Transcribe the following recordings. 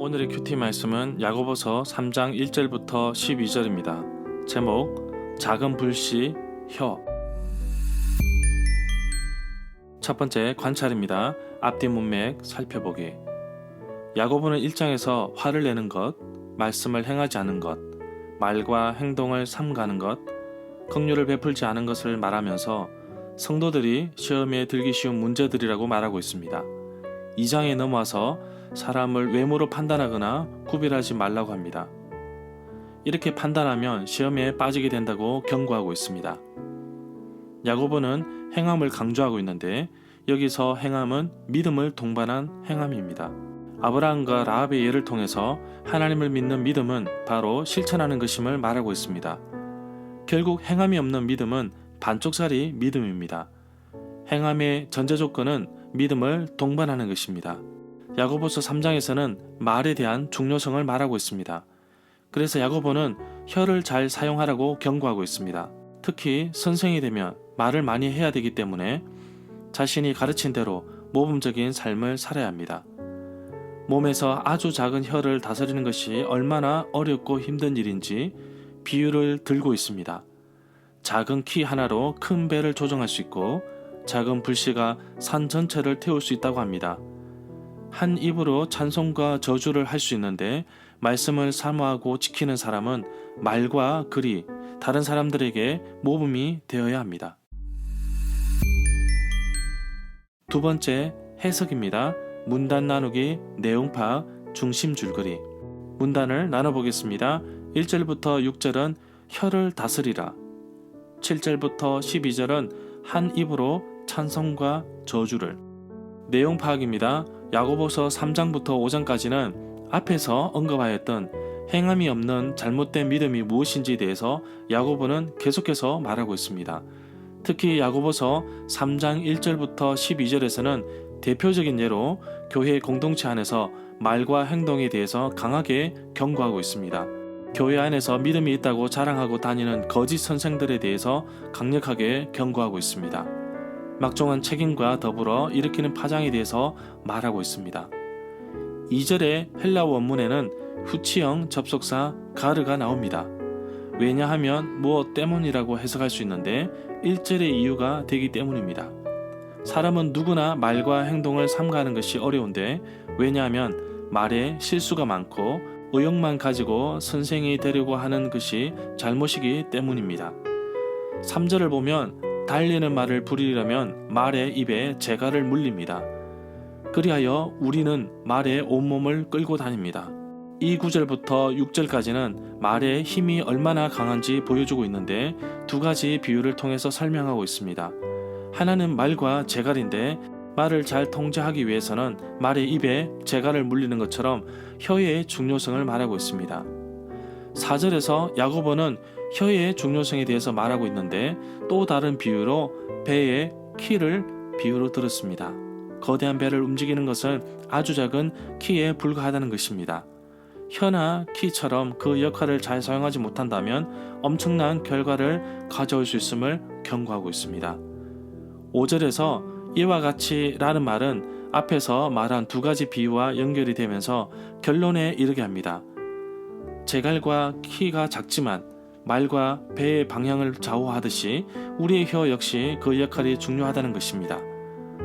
오늘의 큐티 말씀은 야고보서 3장 1절부터 12절입니다. 제목 작은 불씨 혀. 첫 번째 관찰입니다. 앞뒤 문맥 살펴보기. 야고보는 1장에서 화를 내는 것, 말씀을 행하지 않은 것, 말과 행동을 삼가는 것, 긍휼을 베풀지 않은 것을 말하면서 성도들이 시험에 들기 쉬운 문제들이라고 말하고 있습니다. 2장에 넘어와서 사람을 외모로 판단하거나 구별하지 말라고 합니다. 이렇게 판단하면 시험에 빠지게 된다고 경고하고 있습니다. 야고보는 행함을 강조하고 있는데 여기서 행함은 믿음을 동반한 행함입니다. 아브라함과 라합의 예를 통해서 하나님을 믿는 믿음은 바로 실천하는 것임을 말하고 있습니다. 결국 행함이 없는 믿음은 반쪽짜리 믿음입니다. 행함의 전제 조건은 믿음을 동반하는 것입니다. 야고보서 3장에서는 말에 대한 중요성을 말하고 있습니다. 그래서 야고보는 혀를 잘 사용하라고 경고하고 있습니다. 특히 선생이 되면 말을 많이 해야 되기 때문에 자신이 가르친 대로 모범적인 삶을 살아야 합니다. 몸에서 아주 작은 혀를 다스리는 것이 얼마나 어렵고 힘든 일인지 비유를 들고 있습니다. 작은 키 하나로 큰 배를 조정할 수 있고 작은 불씨가 산 전체를 태울 수 있다고 합니다. 한 입으로 찬송과 저주를 할 수 있는데 말씀을 사모하고 지키는 사람은 말과 글이 다른 사람들에게 모범이 되어야 합니다. 두 번째 해석입니다. 문단 나누기, 내용 파악, 중심 줄거리. 문단을 나눠보겠습니다. 1절부터 6절은 혀를 다스리라. 7절부터 12절은 한 입으로 찬송과 저주를. 내용 파악입니다. 야고보서 3장부터 5장까지는 앞에서 언급하였던 행함이 없는 잘못된 믿음이 무엇인지에 대해서 야고보는 계속해서 말하고 있습니다. 특히 야고보서 3장 1절부터 12절에서는 대표적인 예로 교회 공동체 안에서 말과 행동에 대해서 강하게 경고하고 있습니다. 교회 안에서 믿음이 있다고 자랑하고 다니는 거짓 선생들에 대해서 강력하게 경고하고 있습니다. 막중한 책임과 더불어 일으키는 파장에 대해서 말하고 있습니다. 2절의 헬라 원문에는 후치형 접속사 가르가 나옵니다. 왜냐하면 무엇 때문이라고 해석할 수 있는데 1절의 이유가 되기 때문입니다. 사람은 누구나 말과 행동을 삼가하는 것이 어려운데 왜냐하면 말에 실수가 많고 의욕만 가지고 선생이 되려고 하는 것이 잘못이기 때문입니다. 3절을 보면 달리는 말을 부리려면 말의 입에 재갈을 물립니다. 그리하여 우리는 말에 온몸을 끌고 다닙니다. 이 9절부터 6절까지는 말의 힘이 얼마나 강한지 보여주고 있는데 두 가지 비유를 통해서 설명하고 있습니다. 하나는 말과 재갈인데 말을 잘 통제하기 위해서는 말의 입에 재갈을 물리는 것처럼 혀의 중요성을 말하고 있습니다. 4절에서 야고보는 혀의 중요성에 대해서 말하고 있는데 또 다른 비유로 배의 키를 비유로 들었습니다. 거대한 배를 움직이는 것은 아주 작은 키에 불과하다는 것입니다. 혀나 키처럼 그 역할을 잘 사용하지 못한다면 엄청난 결과를 가져올 수 있음을 경고하고 있습니다. 5절에서 이와 같이 라는 말은 앞에서 말한 두 가지 비유와 연결이 되면서 결론에 이르게 합니다. 재갈과 키가 작지만 말과 배의 방향을 좌우하듯이 우리의 혀 역시 그 역할이 중요하다는 것입니다.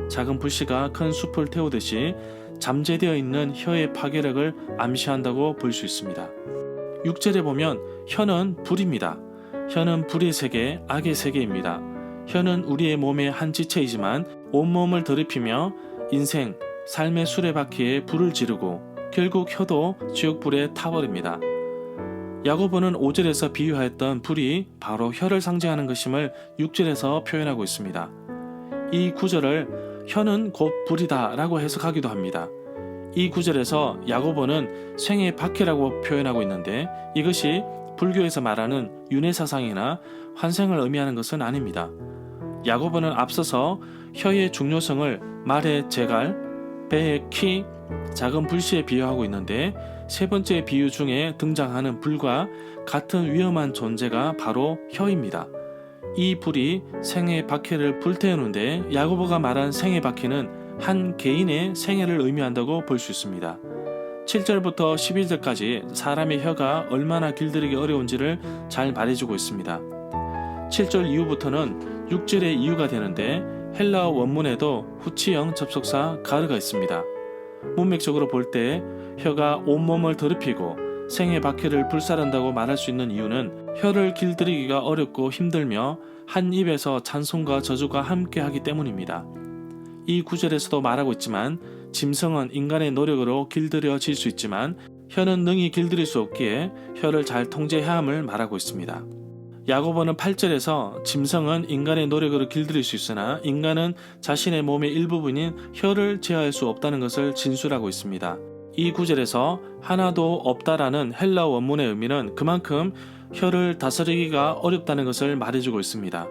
작은 불씨가 큰 숲을 태우듯이 잠재되어 있는 혀의 파괴력을 암시한다고 볼 수 있습니다. 6절에 보면 혀는 불입니다. 혀는 불의 세계, 악의 세계입니다. 혀는 우리의 몸의 한 지체이지만 온몸을 더럽히며 인생, 삶의 수레바퀴에 불을 지르고 결국 혀도 지옥불에 타버립니다. 야고보는 5절에서 비유하였던 불이 바로 혀를 상징하는 것임을 6절에서 표현하고 있습니다. 이 9절을 혀는 곧 불이다 라고 해석하기도 합니다. 이 9절에서 야고보는 생의 박해라고 표현하고 있는데 이것이 불교에서 말하는 윤회사상이나 환생을 의미하는 것은 아닙니다. 야고보는 앞서서 혀의 중요성을 말의 재갈, 배의 키, 작은 불씨에 비유하고 있는데 세 번째 비유 중에 등장하는 불과 같은 위험한 존재가 바로 혀입니다. 이 불이 생의 박해를 불태우는데 야고보가 말한 생의 박해는 한 개인의 생애를 의미한다고 볼 수 있습니다. 7절부터 12절까지 사람의 혀가 얼마나 길들이기 어려운지를 잘 말해주고 있습니다. 7절 이후부터는 6절의 이유가 되는데 헬라어 원문에도 후치형 접속사 가르가 있습니다. 문맥적으로 볼 때 혀가 온몸을 더럽히고 생의 박해를 불살한다고 말할 수 있는 이유는 혀를 길들이기가 어렵고 힘들며 한 입에서 찬송과 저주가 함께하기 때문입니다. 이 구절에서도 말하고 있지만 짐승은 인간의 노력으로 길들여질 수 있지만 혀는 능히 길들일 수 없기에 혀를 잘 통제해야 함을 말하고 있습니다. 야고보는 8절에서 짐승은 인간의 노력으로 길들일 수 있으나 인간은 자신의 몸의 일부분인 혀를 제어할 수 없다는 것을 진술하고 있습니다. 이 구절에서 하나도 없다라는 헬라 원문의 의미는 그만큼 혀를 다스리기가 어렵다는 것을 말해주고 있습니다.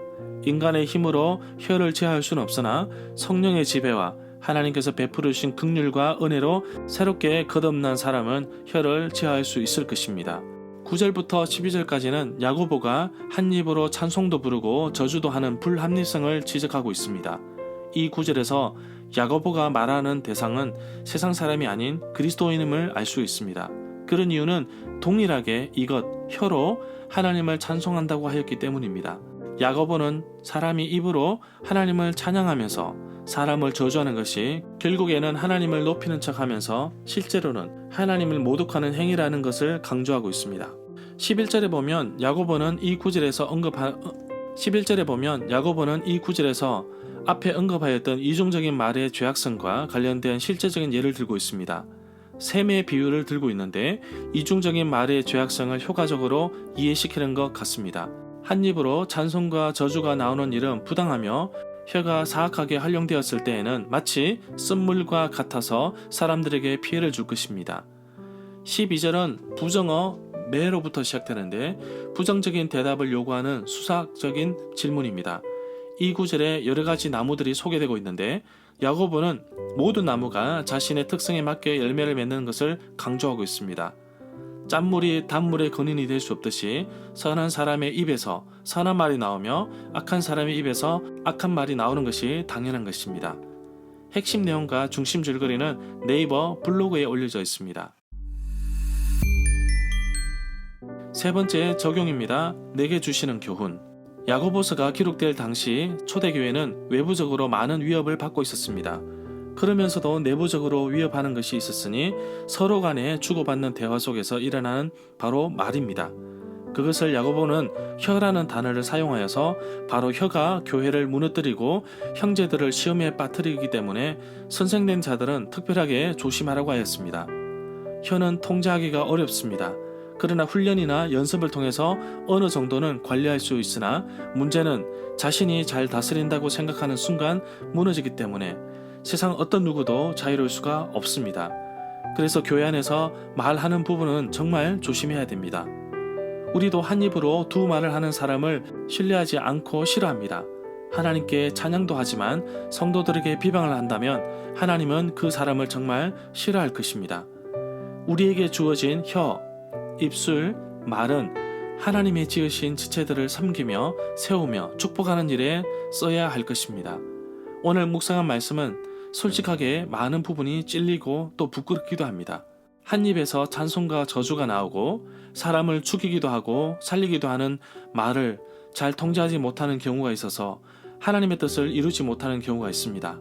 인간의 힘으로 혀를 제어할 수는 없으나 성령의 지배와 하나님께서 베풀으신 긍휼과 은혜로 새롭게 거듭난 사람은 혀를 제어할 수 있을 것입니다. 9절부터 12절까지는 야고보가 한 입으로 찬송도 부르고 저주도 하는 불합리성을 지적하고 있습니다. 이 구절에서 야고보가 말하는 대상은 세상 사람이 아닌 그리스도인임을 알 수 있습니다. 그런 이유는 동일하게 이것, 혀로 하나님을 찬송한다고 하였기 때문입니다. 야고보는 사람이 입으로 하나님을 찬양하면서 사람을 저주하는 것이 결국에는 하나님을 높이는 척하면서 실제로는 하나님을 모독하는 행위라는 것을 강조하고 있습니다. 11절에 보면 야고보는 이 구절에서 앞에 언급하였던 이중적인 말의 죄악성과 관련된 실제적인 예를 들고 있습니다. 셈의 비유를 들고 있는데 이중적인 말의 죄악성을 효과적으로 이해시키는 것 같습니다. 한 입으로 찬송과 저주가 나오는 일은 부당하며 혀가 사악하게 활용되었을 때에는 마치 쓴물과 같아서 사람들에게 피해를 줄 것입니다. 12절은 부정어 매로부터 시작되는데 부정적인 대답을 요구하는 수사적인 질문입니다. 이 구절에 여러 가지 나무들이 소개되고 있는데 야고보는 모든 나무가 자신의 특성에 맞게 열매를 맺는 것을 강조하고 있습니다. 짠물이 단물의 근원이 될 수 없듯이 선한 사람의 입에서 선한 말이 나오며 악한 사람의 입에서 악한 말이 나오는 것이 당연한 것입니다. 핵심 내용과 중심 줄거리는 네이버 블로그에 올려져 있습니다. 세 번째 적용입니다. 내게 주시는 교훈. 야고보서가 기록될 당시 초대교회는 외부적으로 많은 위협을 받고 있었습니다. 그러면서도 내부적으로 위협하는 것이 있었으니 서로 간에 주고받는 대화 속에서 일어나는 바로 말입니다. 그것을 야고보는 혀라는 단어를 사용하여서 바로 혀가 교회를 무너뜨리고 형제들을 시험에 빠뜨리기 때문에 선생된 자들은 특별하게 조심하라고 하였습니다. 혀는 통제하기가 어렵습니다. 그러나 훈련이나 연습을 통해서 어느 정도는 관리할 수 있으나 문제는 자신이 잘 다스린다고 생각하는 순간 무너지기 때문에 세상 어떤 누구도 자유로울 수가 없습니다. 그래서 교회 안에서 말하는 부분은 정말 조심해야 됩니다. 우리도 한 입으로 두 말을 하는 사람을 신뢰하지 않고 싫어합니다. 하나님께 찬양도 하지만 성도들에게 비방을 한다면 하나님은 그 사람을 정말 싫어할 것입니다. 우리에게 주어진 혀, 입술, 말은 하나님이 지으신 지체들을 섬기며 세우며 축복하는 일에 써야 할 것입니다. 오늘 묵상한 말씀은 솔직하게 많은 부분이 찔리고 또 부끄럽기도 합니다. 한 입에서 찬송과 저주가 나오고 사람을 죽이기도 하고 살리기도 하는 말을 잘 통제하지 못하는 경우가 있어서 하나님의 뜻을 이루지 못하는 경우가 있습니다.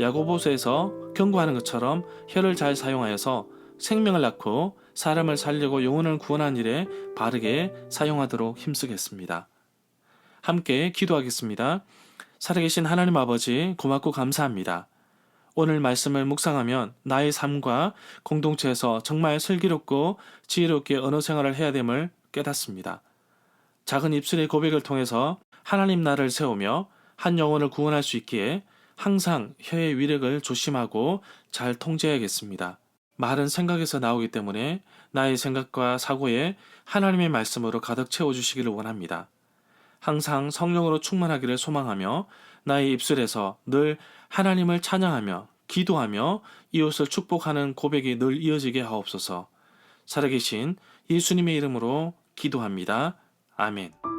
야고보서에서 경고하는 것처럼 혀를 잘 사용하여서 생명을 낳고 사람을 살리고 영혼을 구원하는 일에 바르게 사용하도록 힘쓰겠습니다. 함께 기도하겠습니다. 살아계신 하나님 아버지 고맙고 감사합니다. 오늘 말씀을 묵상하면 나의 삶과 공동체에서 정말 슬기롭고 지혜롭게 언어 생활을 해야 됨을 깨닫습니다. 작은 입술의 고백을 통해서 하나님 나라를 세우며 한 영혼을 구원할 수 있기에 항상 혀의 위력을 조심하고 잘 통제해야겠습니다. 말은 생각에서 나오기 때문에 나의 생각과 사고에 하나님의 말씀으로 가득 채워주시기를 원합니다. 항상 성령으로 충만하기를 소망하며 나의 입술에서 늘 하나님을 찬양하며 기도하며 이웃을 축복하는 고백이 늘 이어지게 하옵소서. 살아계신 예수님의 이름으로 기도합니다. 아멘.